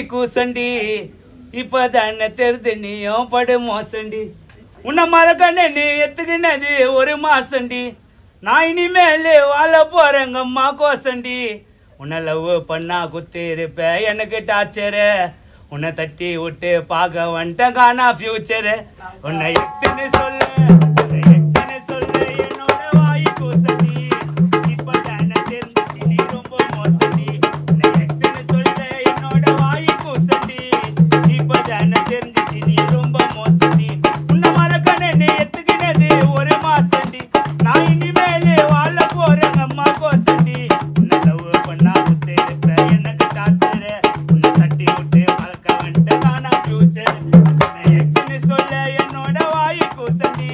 கூசண்டி இப்பதான தெரிது நீயும் படு மோசண்டி உன்னை மறக்கண்ணே நீ எத்துக்குனது ஒரு மாசண்டி நான் இனிமேல் வாழ போறேங்கம்மா கோசண்டி உன்னை லவ் பண்ணா குத்தி இருப்ப எனக்கு டார்ச்சரு உன்னை தட்டி விட்டு பார்க்க வந்துட்டேன் காணா ஃபியூச்சரு உன்னை எக்ஸ்ன்னு சொல்லு என்னோட வாய் கூசண்டி இப்பதான தெரிஞ்சிச்சு நீ ரொம்ப மோசண்டி உன்னை எக்ஸ்ன்னு சொல்லு என்னோட வாய் கூசண்டி இப்பதான தெரிஞ்சிச்சு நீ ரொம்ப மோசண்டி உன்னை மறக்கண்ணே நீ எத்துக்கினது ஒரு மாசண்டி நான் இனிமேல் வாழ போறேங்க அம்மா கோசண்டி உன்னை லவ் பண்ணா குத்து இருப்ப எனக்கு டாக்டரு உன்னை தட்டி விட்டு பழக்க வந்துட்டு காணா ஃபியூச்சர் உன்னை எக்ஸ்ன்னு சொல்ல என்னோட வாய் கூசண்டி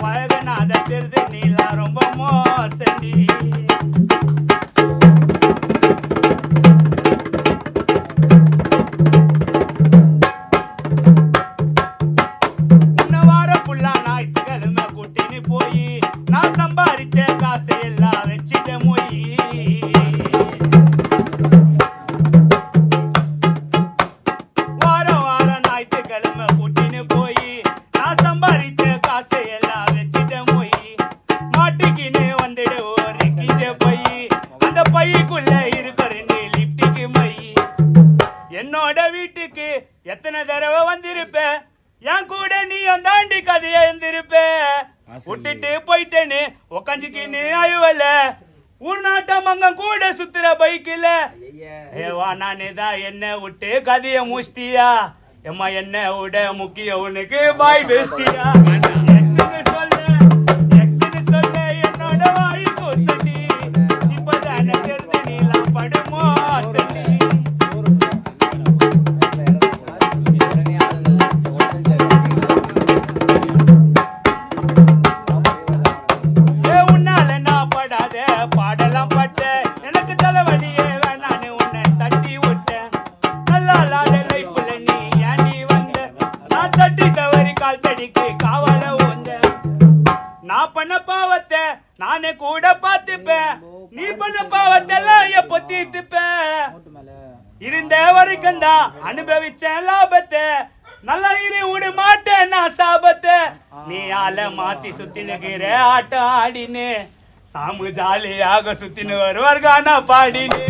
பழகனாத தெரிது நீலாம் ரொம்ப மோசண்டி போய் நான் சம்பாதிச்ச காசு எல்லாம் வச்சுட்ட மொய் வாரம் வாரம் ஞாயிற்றுக்கிழமை கூட்டின்னு போய் நான் சம்பாதிச்ச காசு எல்லாம் வச்சுட்ட மொய் மாட்டுக்கின்னு வந்துடு ஒரு கீச்ச போய் அந்த பைக்குள்ள இருக்கிற நீ லிப்டிக்கு மை என்னோட வீட்டுக்கு எத்தனை தடவை வந்திருப்ப என் கூட நீ அந்தாண்டி கதையை இருந்திருப்ப விட்டுட்டு போயிட்டேன்னு உக்காஞ்சிக்கின்னு அழுவல ஊர் நாட்டம் அங்க கூட சுத்துற பைக்கில ஏவா நானே தான் என்ன விட்டு கதைய முடிச்சிட்டியா எம்மா என்ன விட முக்கியம் உனக்கு பாய் பேசிட்டியா சொல்ல என்னோட வாய் கூசண்டி இப்பதான தெரிந்து நீலாம் படுமோ சண்டி பாடலாம் பட்ட எனக்கு தலைவலியே வேணான்னு உன்னை தட்டி விட்டேன் நல்லா இல்லாத லைஃப்ல நீ ஏண்டி வந்த நான் தட்டி தவறி கால் தடிக்கு காவல வந்த நான் பண்ண பாவத்தை நானே கூட பார்த்துப்பேன் நீ பண்ண பாவத்தை எல்லாம் எப்போ தீர்த்துப்பேன் இருந்த வரைக்கும் தான் அனுபவிச்சேன் லாபத்தை நல்லா இரு விட மாட்டேன் நான் சாபத்தை நீ ஆளை மாத்தி சுத்தி நிக்கிற ஆட்டம் ஆடினு சாமு ஜாலியாக சுத்தின்னு வருவார் கானா பாடினு